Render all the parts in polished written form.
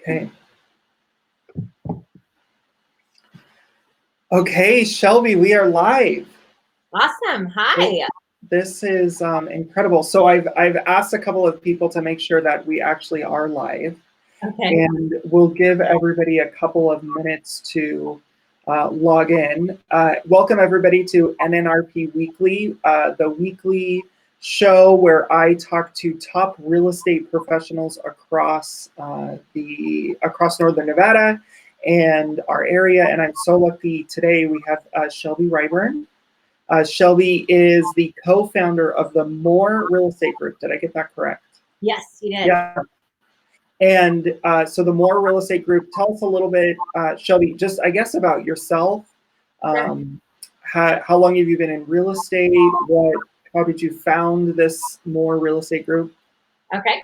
Okay. Okay, Shelby, we are live. Awesome. Hi. This is incredible. So I've asked a couple of people to make sure that we actually are live, Okay. and we'll give everybody a couple of minutes to log in. Welcome everybody to NNRP Weekly, the weekly show where I talk to top real estate professionals across across Northern Nevada and our area. And I'm so lucky today we have Shelby Ryburn. Shelby is the co-founder of the More Real Estate Group. Did I get that correct? Yes, you did. Yeah. And so the More Real Estate Group, tell us a little bit, Shelby, just I guess about yourself. Sure. How long have you been in real estate? How did you found this More Real Estate Group? Okay.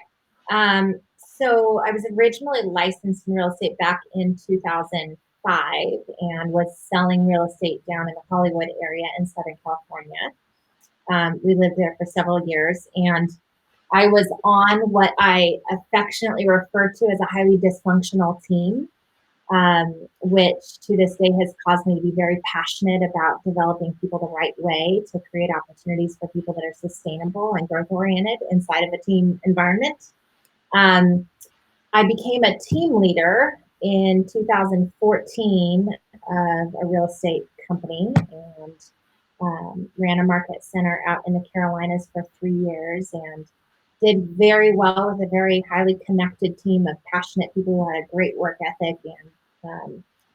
So I was originally licensed in real estate back in 2005 and was selling real estate down in the Hollywood area in Southern California. We lived there for several years, and I was on what I affectionately refer to as a highly dysfunctional team, which to this day has caused me to be very passionate about developing people the right way to create opportunities for people that are sustainable and growth oriented inside of a team environment. Um, I became a team leader in 2014 of a real estate company and ran a market center out in the Carolinas for 3 years and did very well with a very highly connected team of passionate people who had a great work ethic and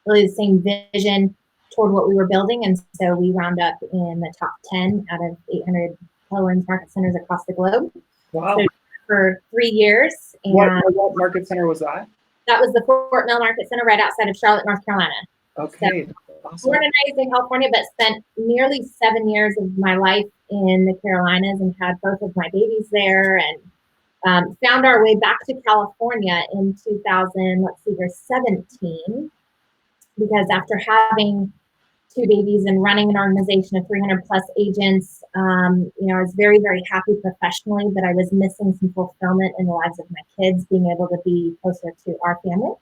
really the same vision toward what we were building. And so we wound up in the top 10 out of 800 Keller market centers across the globe. Wow. So for 3 years. And what market center was that? that was the Fort Mill Market Center right outside of Charlotte, North Carolina. Okay. So, awesome. born and raised in California, but spent nearly 7 years of my life in the Carolinas and had both of my babies there, and found our way back to California in 2017, because after having 2 babies and running an organization of 300 plus agents, I was very, very happy professionally, but I was missing some fulfillment in the lives of my kids, being able to be closer to our family.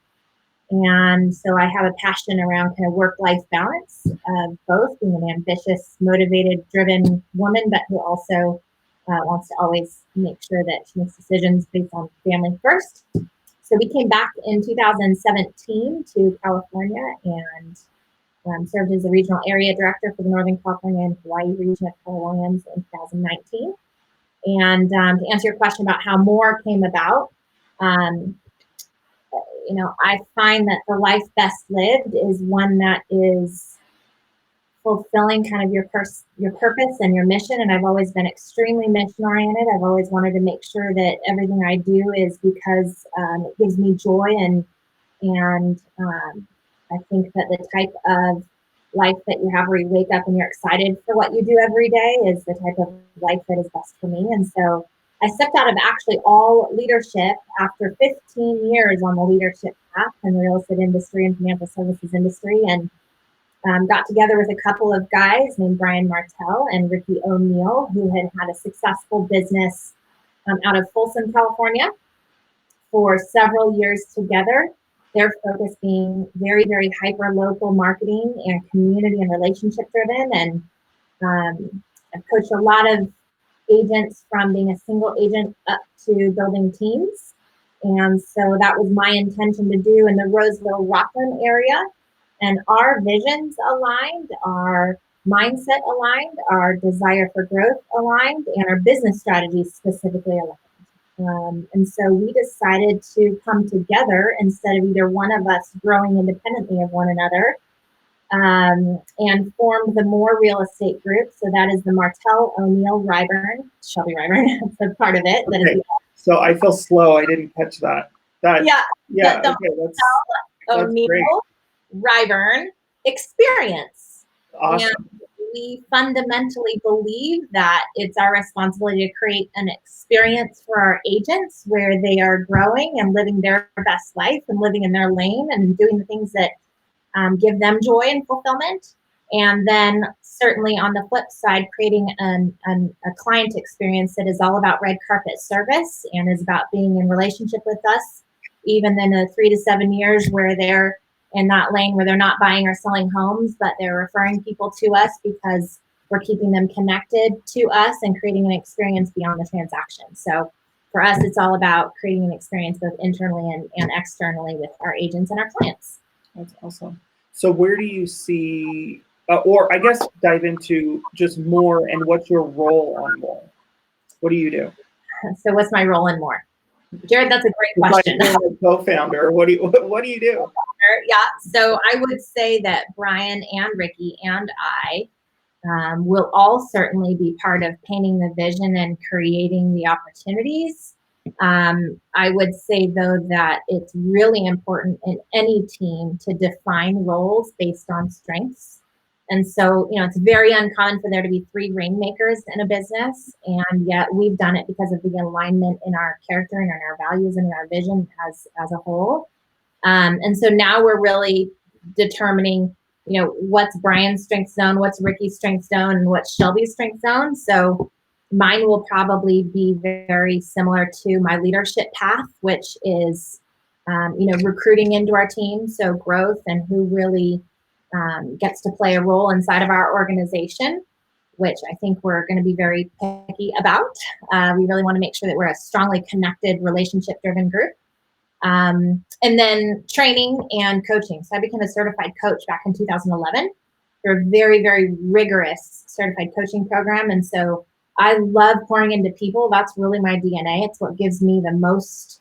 And so I have a passion around kind of work-life balance of both being an ambitious, motivated, driven woman, but who also wants to always make sure that she makes decisions based on family first. So we came back in 2017 to California and served as the regional area director for the Northern California and Hawaii region of Keller Williams in 2019. And to answer your question about how More came about, I find that the life best lived is one that is fulfilling kind of your purpose and your mission. And I've always been extremely mission oriented. I've always wanted to make sure that everything I do is because it gives me joy, and I think that the type of life that you have where you wake up and you're excited for what you do every day is the type of life that is best for me. And so I stepped out of actually all leadership after 15 years on the leadership path in the real estate industry and financial services industry, and got together with a couple of guys named Brian Martell and Ricky O'Neill, who had a successful business out of Folsom, California for several years together. Their focus being very, very hyper-local marketing and community and relationship driven. And I've coached a lot of agents from being a single agent up to building teams. And so that was my intention to do in the Roseville, Rockland area. And our visions aligned, our mindset aligned, our desire for growth aligned, and our business strategies specifically aligned. And so we decided to come together instead of either one of us growing independently of one another, and formed the More Real Estate Group. So that is the Martell O'Neill Ryburn, Shelby Ryburn, that's a part of it. Okay. So I feel slow. I didn't catch that. Yeah. The okay, Martell O'Neill Ryburn experience. Awesome. And we fundamentally believe that it's our responsibility to create an experience for our agents where they are growing and living their best life and living in their lane and doing the things that give them joy and fulfillment. And then certainly on the flip side, creating a client experience that is all about red carpet service and is about being in relationship with us even in the 3 to 7 years where they're in that lane where they're not buying or selling homes, but they're referring people to us because we're keeping them connected to us and creating an experience beyond the transaction. So for us, it's all about creating an experience both internally and externally with our agents and our clients. That's awesome. So where do you see, or I guess dive into just more and what's your role on more? What do you do? So what's my role in more? Jared, that's a great question. Like a co-founder, what do you do? Yeah, so I would say that Brian and Ricky and I will all certainly be part of painting the vision and creating the opportunities. I would say, though, that it's really important in any team to define roles based on strengths. And so, it's very uncommon for there to be 3 rainmakers in a business. And yet we've done it because of the alignment in our character and in our values and in our vision as a whole. And so now we're really determining, what's Brian's strength zone, what's Ricky's strength zone, and what's Shelby's strength zone. So mine will probably be very similar to my leadership path, which is, recruiting into our team. So growth and who really gets to play a role inside of our organization, which I think we're going to be very picky about. We really want to make sure that we're a strongly connected, relationship-driven group. And then training and coaching. So I became a certified coach back in 2011 through a very, very rigorous certified coaching program. And so I love pouring into people. That's really my DNA. It's what gives me the most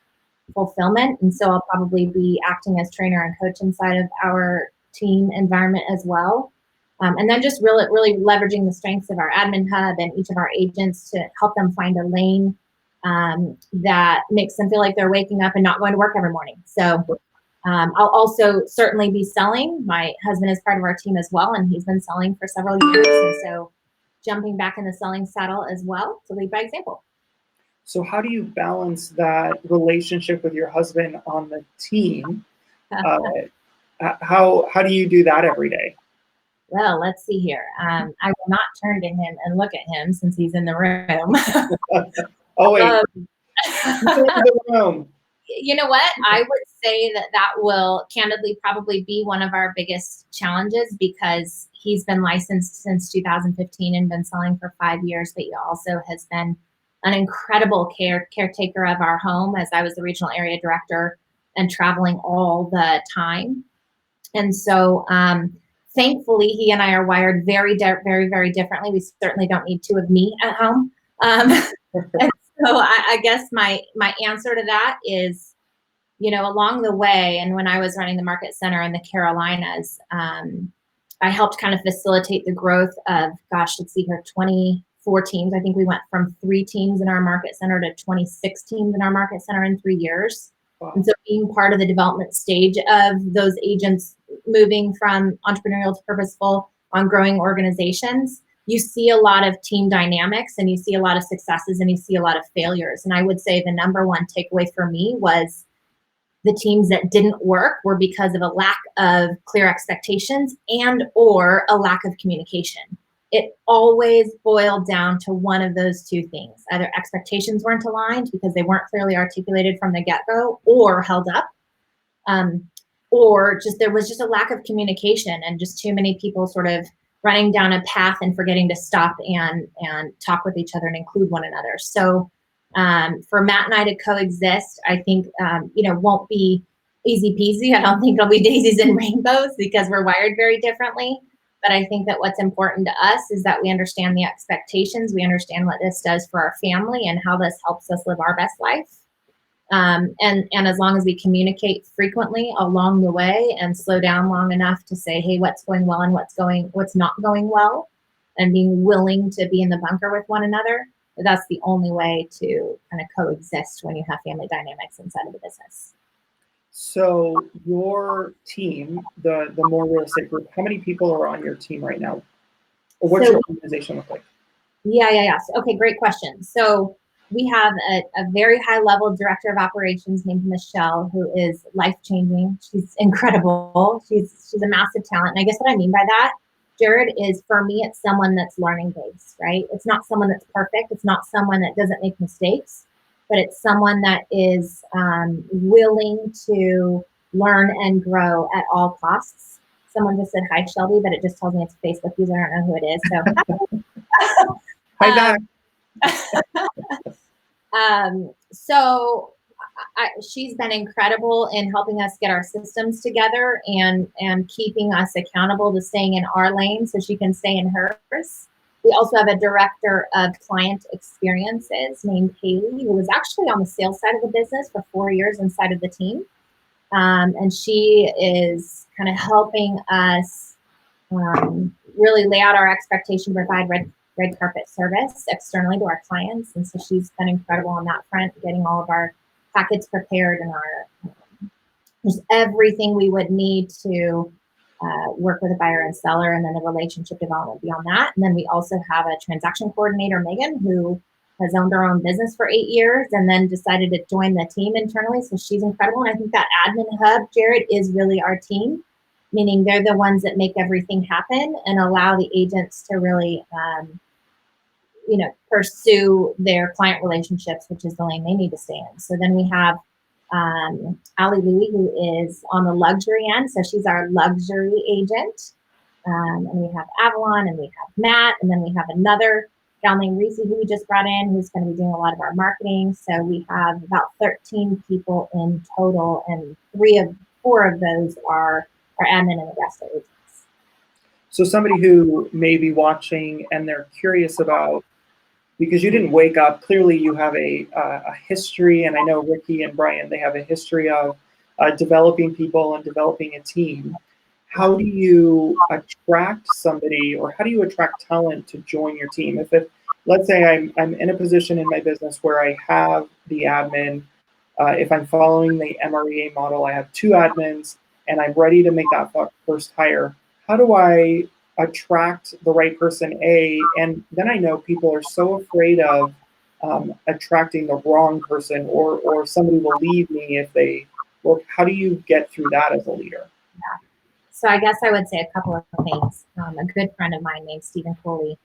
fulfillment. And so I'll probably be acting as trainer and coach inside of our team environment as well. And then just really leveraging the strengths of our admin hub and each of our agents to help them find a lane that makes them feel like they're waking up and not going to work every morning. So I'll also certainly be selling. My husband is part of our team as well, and he's been selling for several years. And so jumping back in the selling saddle as well to lead by example. So how do you balance that relationship with your husband on the team? How do you do that every day? Well, let's see here. I will not turn to him and look at him since he's in the room. Oh, wait. The room. You know what? I would say that will candidly probably be one of our biggest challenges because he's been licensed since 2015 and been selling for 5 years, but he also has been an incredible caretaker of our home as I was the regional area director and traveling all the time. And so thankfully, he and I are wired very, very, very differently. We certainly don't need 2 of me at home. And so I guess my answer to that is, along the way, and when I was running the market center in the Carolinas, I helped kind of facilitate the growth of, 24 teams. I think we went from 3 teams in our market center to 26 teams in our market center in 3 years. Wow. And so being part of the development stage of those agents moving from entrepreneurial to purposeful on growing organizations, you see a lot of team dynamics and you see a lot of successes and you see a lot of failures. And I would say the number one takeaway for me was the teams that didn't work were because of a lack of clear expectations and or a lack of communication. It always boiled down to one of those 2 things. Either expectations weren't aligned because they weren't clearly articulated from the get-go or held up, or just there was just a lack of communication and just too many people sort of running down a path and forgetting to stop and talk with each other and include one another. So for Matt and I to coexist, I think, won't be easy peasy. I don't think it'll be daisies and rainbows because we're wired very differently. But I think that what's important to us is that we understand the expectations. We understand what this does for our family and how this helps us live our best life. And as long as we communicate frequently along the way and slow down long enough to say, hey, what's going well and what's not going well, and being willing to be in the bunker with one another, that's the only way to kind of coexist when you have family dynamics inside of the business. So your team, the More Real Estate Group, how many people are on your team right now? Or what's your organization look like? Yeah. So, okay, great question. So we have a very high level director of operations named Michelle, who is life-changing. She's incredible. She's a massive talent. And I guess what I mean by that, Jared, is for me, it's someone that's learning based, right? It's not someone that's perfect. It's not someone that doesn't make mistakes, but it's someone that is willing to learn and grow at all costs. Someone just said, hi, Shelby, but it just tells me it's a Facebook user. I don't know who it is. So, Hi, so she's been incredible in helping us get our systems together and keeping us accountable to staying in our lane so she can stay in hers. We also have a director of client experiences named Haley, who was actually on the sales side of the business for 4 years inside of the team. And she is kind of helping us really lay out our expectation to provide red carpet service externally to our clients. And so she's been incredible on that front, getting all of our packets prepared and our just everything we would need to work with a buyer and seller, and then the relationship development beyond that. And then we also have a transaction coordinator, Megan, who has owned her own business for 8 years and then decided to join the team internally. So she's incredible. And I think that admin hub, Jared, is really our team, meaning they're the ones that make everything happen and allow the agents to really, pursue their client relationships, which is the lane they need to stay in. So then we have Ali Louie, who is on the luxury end. So she's our luxury agent. And we have Avalon, and we have Matt, and then we have another gal named Reese, who we just brought in, who's going to be doing a lot of our marketing. So we have about 13 people in total, and 4 of those are our admin and the guest agents. So somebody who may be watching and they're curious about, because you didn't wake up, clearly you have a history, and I know Ricky and Brian, they have a history of developing people and developing a team. How do you attract somebody, or how do you attract talent to join your team? If let's say I'm in a position in my business where I have the admin, if I'm following the MREA model, I have 2 admins and I'm ready to make that first hire, how do I attract the right person, A? And then I know people are so afraid of attracting the wrong person, or somebody will leave me if they work. How do you get through that as a leader? Yeah. So I guess I would say a couple of things. A good friend of mine named Stephen Cooley,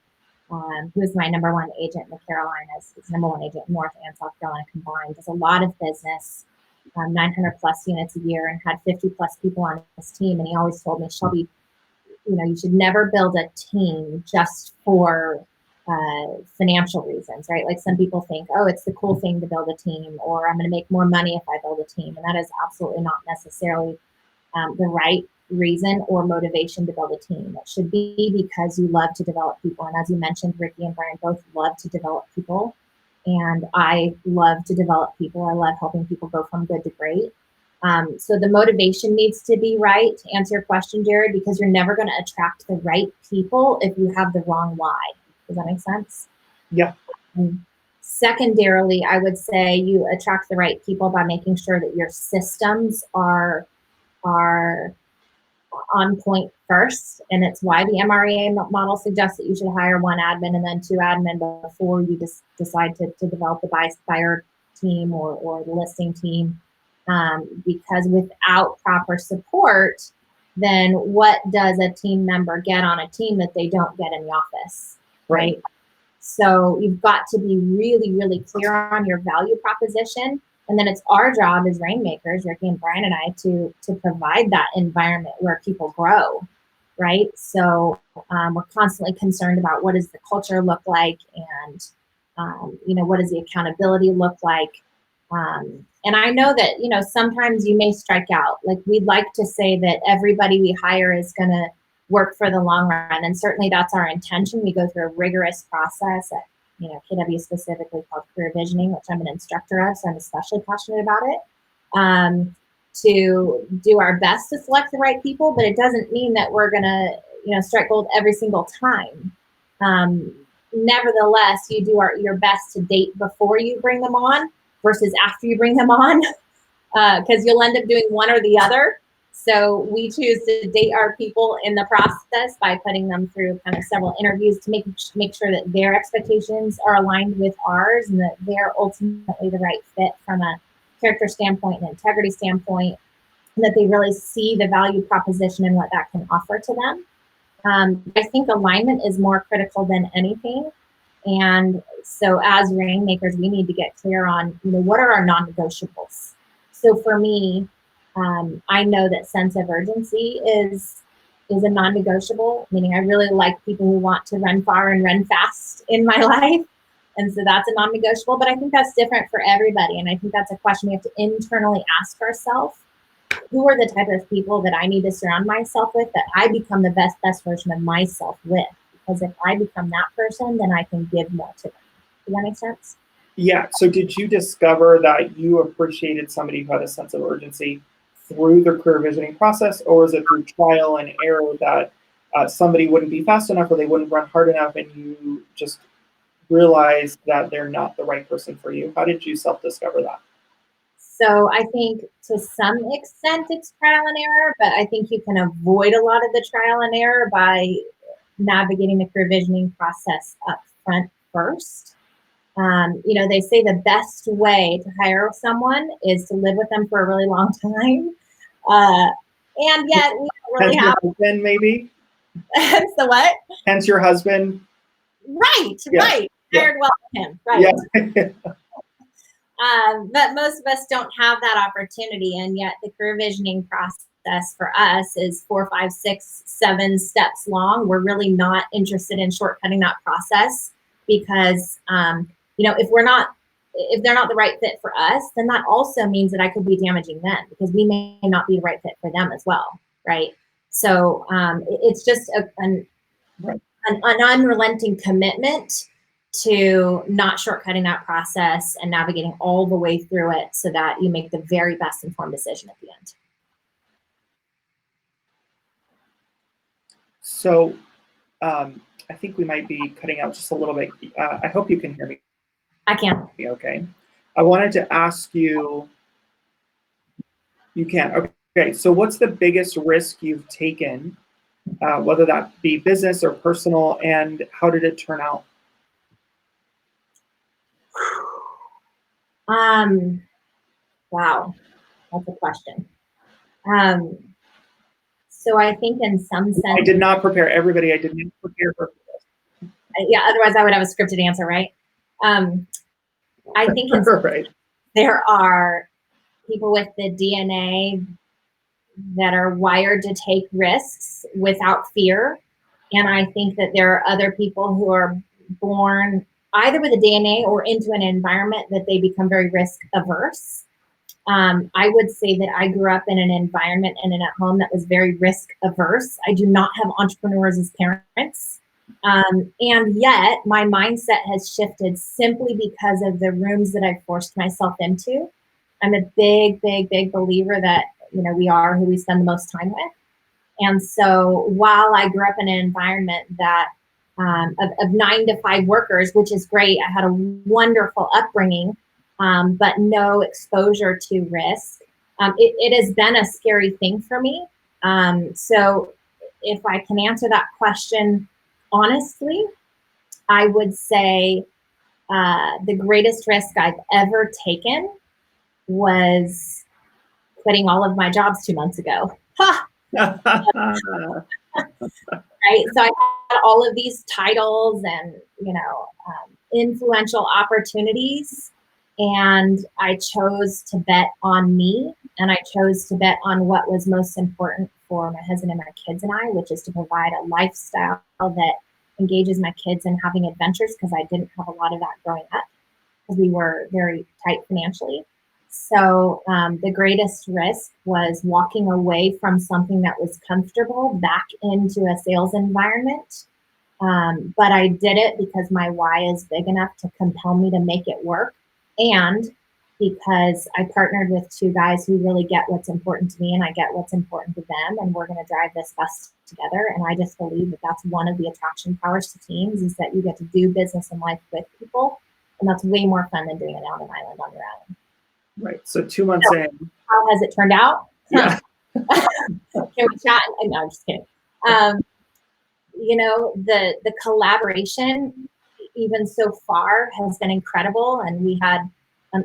who is my number 1 agent in the Carolinas, he's number 1 agent in North and South Carolina combined, does a lot of business, 900 plus units a year, and had 50 plus people on his team. And he always told me, Shelby, you should never build a team just for financial reasons, right? Like some people think, oh, it's the cool thing to build a team, or I'm going to make more money if I build a team. And that is absolutely not necessarily the right reason or motivation to build a team. It should be because you love to develop people. And as you mentioned, Ricky and Brian both love to develop people. And I love to develop people. I love helping people go from good to great. So the motivation needs to be right, to answer your question, Jared, because you're never going to attract the right people if you have the wrong why. Does that make sense? Yeah. Secondarily, I would say you attract the right people by making sure that your systems are on point first. And it's why the MREA model suggests that you should hire 1 admin and then 2 admin before you decide to develop the buyer team or the listing team. Because without proper support, then what does a team member get on a team that they don't get in the office, right? So you've got to be really, really clear on your value proposition. And then it's our job as rainmakers, Ricky and Brian and I, to provide that environment where people grow, right? So we're constantly concerned about what does the culture look like, and what does the accountability look like. And I know that, sometimes you may strike out. Like, we'd like to say that everybody we hire is going to work for the long run. And certainly that's our intention. We go through a rigorous process at, KW specifically called career visioning, which I'm an instructor of, so I'm especially passionate about it, to do our best to select the right people. But it doesn't mean that we're going to, strike gold every single time. Nevertheless, you do your best to date before you bring them on versus after you bring them on, because you'll end up doing one or the other. So we choose to date our people in the process by putting them through kind of several interviews to make sure that their expectations are aligned with ours, and that they're ultimately the right fit from a character standpoint and integrity standpoint, and that they really see the value proposition and what that can offer to them. I think alignment is more critical than anything. And so as rainmakers, we need to get clear on, what are our non-negotiables? So for me, I know that sense of urgency is a non-negotiable, meaning I really like people who want to run far and run fast in my life. And so that's a non-negotiable, but I think that's different for everybody. And I think that's a question we have to internally ask ourselves. Who are the type of people that I need to surround myself with, that I become the best version of myself with? Because if I become that person, then I can give more to them. Does that make sense? Yeah. So did you discover that you appreciated somebody who had a sense of urgency through the career visioning process, or was it through trial and error that somebody wouldn't be fast enough or they wouldn't run hard enough and you just realized that they're not the right person for you? How did you self-discover that? So I think to some extent it's trial and error, but I think you can avoid a lot of the trial and error by navigating the career visioning process up front first. They say the best way to hire someone is to live with them for a really long time. And yet we don't really Hence your have. husband, maybe? So what? Hence your husband? Right, Yeah. right. Yeah. Hired well with him, right. Yeah. But most of us don't have that opportunity, and yet the career visioning process for us is 4, 5, 6, 7 steps long. We're really not interested in shortcutting that process because, if they're not the right fit for us, then that also means that I could be damaging them because we may not be the right fit for them as well, right? So it's just an unrelenting commitment to not shortcutting that process and navigating all the way through it so that you make the very best informed decision at the end. So I think we might be cutting out just a little bit. I hope you can hear me. I can. Okay. I wanted to ask you, you can. Okay. So what's the biggest risk you've taken, whether that be business or personal, and how did it turn out? Wow, that's a question. So I think in some sense, I did not prepare everybody. I did not prepare for this. Yeah, otherwise I would have a scripted answer, right? I think right. There are people with the DNA that are wired to take risks without fear. And I think that there are other people who are born either with a DNA or into an environment that they become very risk averse. I would say that I grew up in an environment and in a home that was very risk averse. I do not have entrepreneurs as parents. And yet my mindset has shifted simply because of the rooms that I've forced myself into. I'm a big, big, big believer that, we are who we spend the most time with. And so while I grew up in an environment that of 9 to 5 workers, which is great, I had a wonderful upbringing, but no exposure to risk. It has been a scary thing for me. So if I can answer that question honestly, I would say the greatest risk I've ever taken was quitting all of my jobs 2 months ago. Right? So I had all of these titles and, influential opportunities. And I chose to bet on me, and I chose to bet on what was most important for my husband and my kids and I, which is to provide a lifestyle that engages my kids in having adventures, because I didn't have a lot of that growing up because we were very tight financially. So the greatest risk was walking away from something that was comfortable back into a sales environment. But I did it because my why is big enough to compel me to make it work. And because I partnered with 2 guys who really get what's important to me and I get what's important to them, and we're going to drive this bus together. And I just believe that that's one of the attraction powers to teams, is that you get to do business and life with people. And that's way more fun than doing it on an island on your own. Right. So 2 months in. How has it turned out? Yeah. Can we chat? No, I'm just kidding. The collaboration, even so far, has been incredible. And we had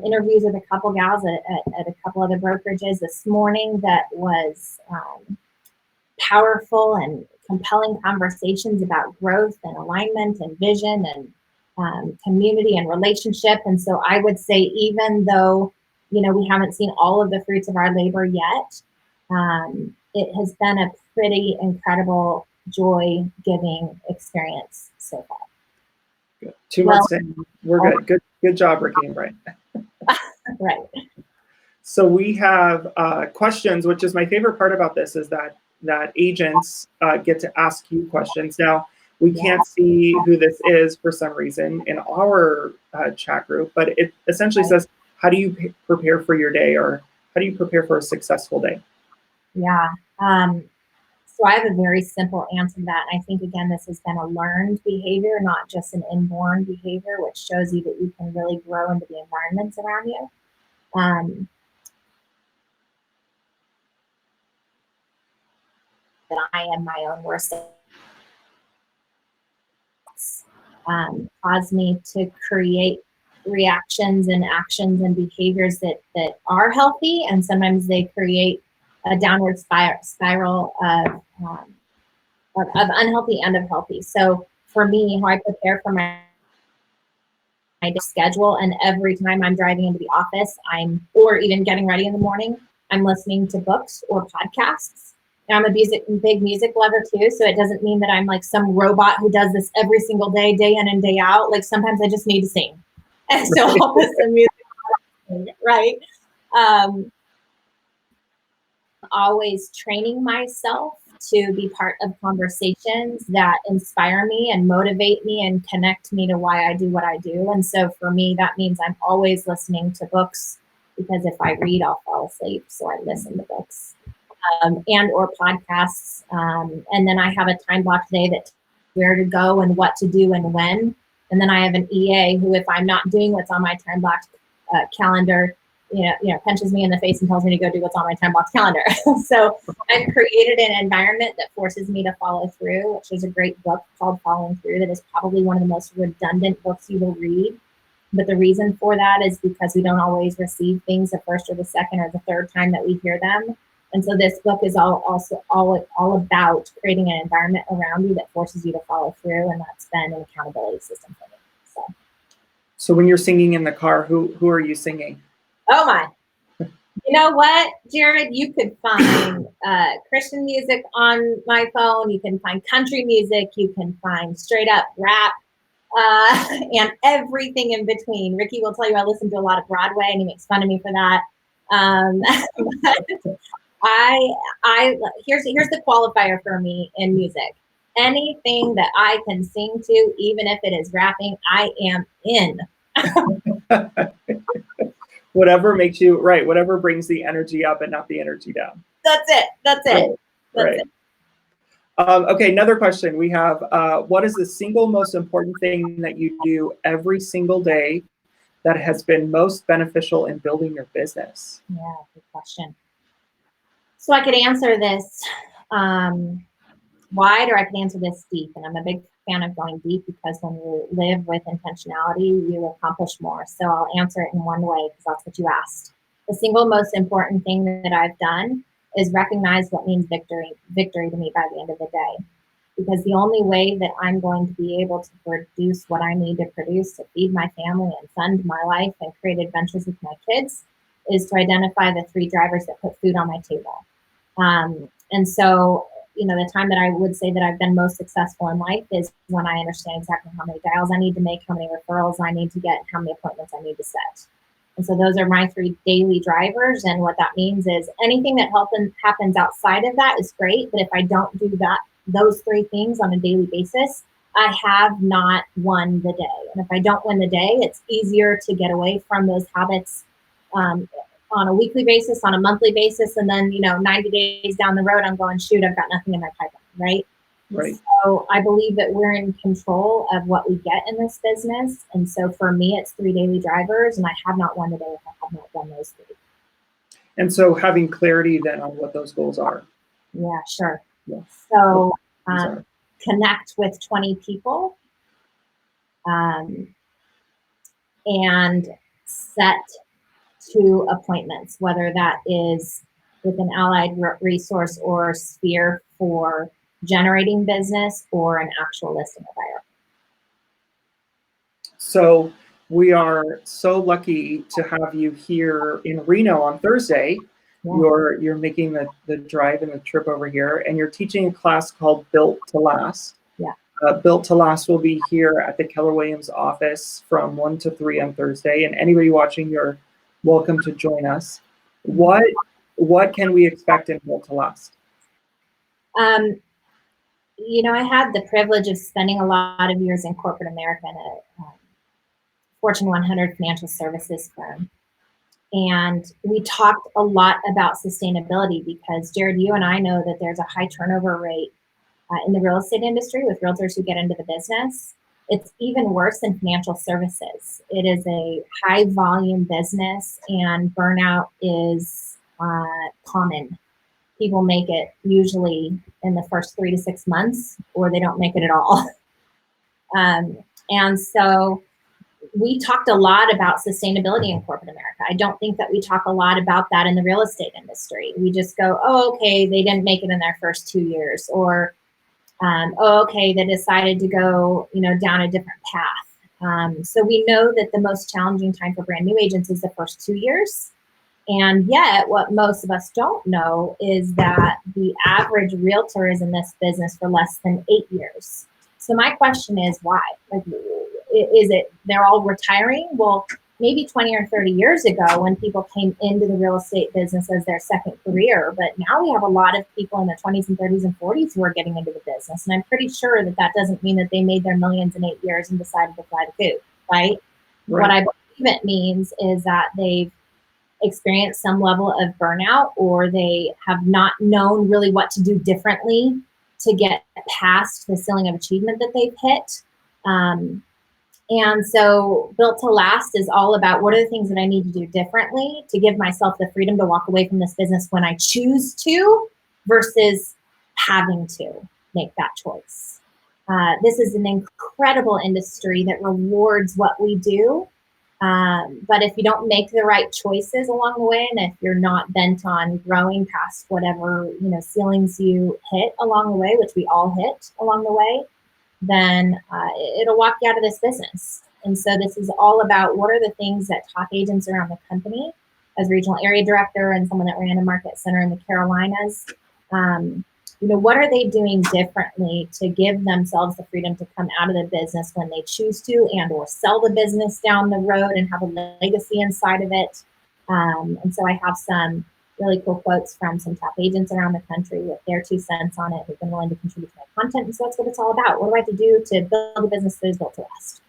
interviews with a couple gals at a couple other brokerages this morning that was powerful and compelling conversations about growth and alignment and vision. And community and relationship. And so I would say, even though, we haven't seen all of the fruits of our labor yet, it has been a pretty incredible, joy-giving experience so far. Good. 2 months in, we're good. Good job, Ricky and Brian. Right. So we have questions, which is my favorite part about this, is that agents get to ask you questions. Now, we can't see who this is for some reason in our chat group, but it essentially says, how do you prepare for your day, or how do you prepare for a successful day? Yeah. So I have a very simple answer to that. And I think, again, this has been a learned behavior, not just an inborn behavior, which shows you that you can really grow into the environments around you. That I am my own worst caused me to create reactions and actions and behaviors that are healthy, and sometimes they create a downward spiral of unhealthy and of healthy. So for me, how I prepare for my schedule, and every time I'm driving into the office, or even getting ready in the morning, I'm listening to books or podcasts. And I'm a big music lover too, so it doesn't mean that I'm like some robot who does this every single day, day in and day out. Like, sometimes I just need to sing, and so I'll listen to music, right? Always training myself to be part of conversations that inspire me and motivate me and connect me to why I do what I do. And so for me, that means I'm always listening to books, because if I read, I'll fall asleep. So I listen to books and or podcasts. And then I have a time block today that where to go and what to do and when. And then I have an EA who, if I'm not doing what's on my time block calendar, punches me in the face and tells me to go do what's on my time block calendar. So I've created an environment that forces me to follow through, which is a great book called Following Through, that is probably one of the most redundant books you will read. But the reason for that is because we don't always receive things the first or the second or the third time that we hear them. And so this book is all about creating an environment around you that forces you to follow through, and that's been an accountability system for me. So when you're singing in the car, who are you singing? Oh my. You know what, Jared? You could find Christian music on my phone. You can find country music. You can find straight up rap and everything in between. Ricky will tell you I listen to a lot of Broadway, and he makes fun of me for that. Here's the qualifier for me in music. Anything that I can sing to, even if it is rapping, I am in. Whatever makes you right, whatever brings the energy up and not the energy down. That's it. Right. Okay, another question we have. What is the single most important thing that you do every single day that has been most beneficial in building your business? Yeah, good question. So I could answer this wide, or I could answer this deep. And I'm a big fan of going deep, because when you live with intentionality, you accomplish more. So I'll answer it in one way, because that's what you asked. The single most important thing that I've done is recognize what means victory to me by the end of the day. Because the only way that I'm going to be able to produce what I need to produce to feed my family and fund my life and create adventures with my kids is to identify the 3 drivers that put food on my table. And so, the time that I would say that I've been most successful in life is when I understand exactly how many dials I need to make, how many referrals I need to get, and how many appointments I need to set. And so those are my 3 daily drivers. And what that means is anything that happens outside of that is great. But if I don't do those 3 things on a daily basis, I have not won the day. And if I don't win the day, it's easier to get away from those habits on a weekly basis, on a monthly basis, and then 90 days down the road, I'm going, shoot, I've got nothing in my pipeline, right? Right. So I believe that we're in control of what we get in this business, and so for me, it's 3 daily drivers, and I have not won the day if I have not done those 3. And so having clarity then on what those goals are. Yeah, sure. Yeah. So connect with 20 people, and set 2 appointments, whether that is with an allied resource or sphere for generating business or an actual listing buyer. So we are so lucky to have you here in Reno on Thursday. Yeah. You're making the drive and the trip over here, and you're teaching a class called Built to Last. Yeah. Built to Last will be here at the Keller Williams office from 1 to 3 on Thursday, and anybody watching, you're welcome to join us. What can we expect in Built to Last? I had the privilege of spending a lot of years in corporate America in a Fortune 100 financial services firm. And we talked a lot about sustainability because, Jared, you and I know that there's a high turnover rate in the real estate industry with realtors who get into the business. It's even worse in financial services. It is a high volume business and burnout is common. People make it usually in the first 3 to 6 months, or they don't make it at all. And so we talked a lot about sustainability in corporate America. I don't think that we talk a lot about that in the real estate industry. We just go, oh, okay, they didn't make it in their first 2 years, or oh, okay, they decided to go, down a different path. So we know that the most challenging time for brand new agents is the first 2 years. And yet what most of us don't know is that the average realtor is in this business for less than 8 years. So my question is why? Like, is it they're all retiring? Well, maybe 20 or 30 years ago when people came into the real estate business as their second career, but now we have a lot of people in their 20s and 30s and 40s who are getting into the business. And I'm pretty sure that doesn't mean that they made their millions in 8 years and decided to fly the coop, right? What I believe it means is that they've experienced some level of burnout, or they have not known really what to do differently to get past the ceiling of achievement that they've hit. And so Built to Last is all about what are the things that I need to do differently to give myself the freedom to walk away from this business when I choose to, versus having to make that choice. This is an incredible industry that rewards what we do. But if you don't make the right choices along the way, and if you're not bent on growing past whatever, ceilings you hit along the way, which we all hit along the way, then it'll walk you out of this business. And so this is all about what are the things that top agents around the company, as regional area director and someone that ran a market center in the Carolinas, what are they doing differently to give themselves the freedom to come out of the business when they choose to, and or sell the business down the road and have a legacy inside of it. And so I have some really cool quotes from some top agents around the country with their 2 cents on it, who've been willing to contribute to my content. And so that's what it's all about. What do I have to do to build a business that is built to last?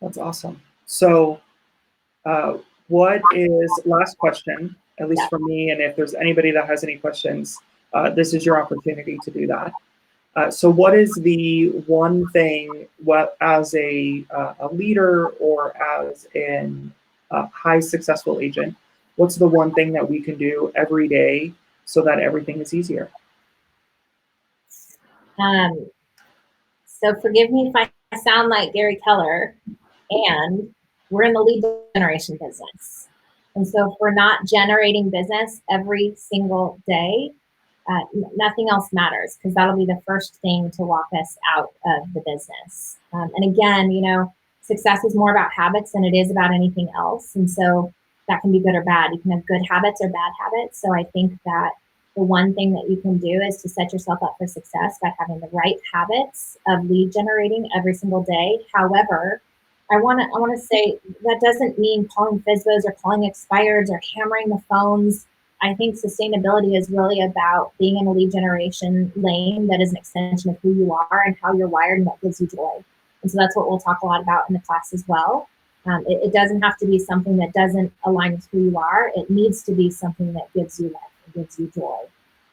That's awesome. So last question, at least for me, and if there's anybody that has any questions, this is your opportunity to do that. So what is the one thing, as a leader or as a high successful agent, what's the one thing that we can do every day so that everything is easier? So forgive me if I sound like Gary Keller, and we're in the lead generation business. And so if we're not generating business every single day, nothing else matters, because that'll be the first thing to walk us out of the business. And again, success is more about habits than it is about anything else. And so that can be good or bad. You can have good habits or bad habits. So I think that the one thing that you can do is to set yourself up for success by having the right habits of lead generating every single day. However, I want to say that doesn't mean calling FSBOs or calling expireds or hammering the phones. I think sustainability is really about being in a lead generation lane that is an extension of who you are and how you're wired and what gives you joy. And so that's what we'll talk a lot about in the class as well. It doesn't have to be something that doesn't align with who you are. It needs to be something that gives you life, and gives you joy.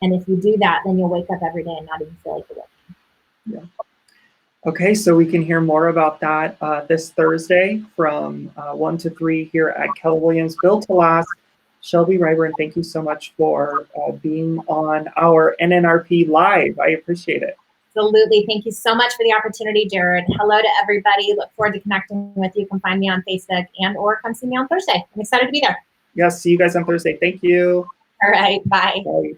And if you do that, then you'll wake up every day and not even feel like you're working. Yeah. Okay, so we can hear more about that this Thursday from 1 to 3 here at Keller Williams. Built to Last. Shelby Ryburn, thank you so much for being on our NNRP Live. I appreciate it. Absolutely. Thank you so much for the opportunity, Jared. Hello to everybody. Look forward to connecting with you. You can find me on Facebook or come see me on Thursday. I'm excited to be there. Yes, see you guys on Thursday. Thank you. All right. Bye. Bye.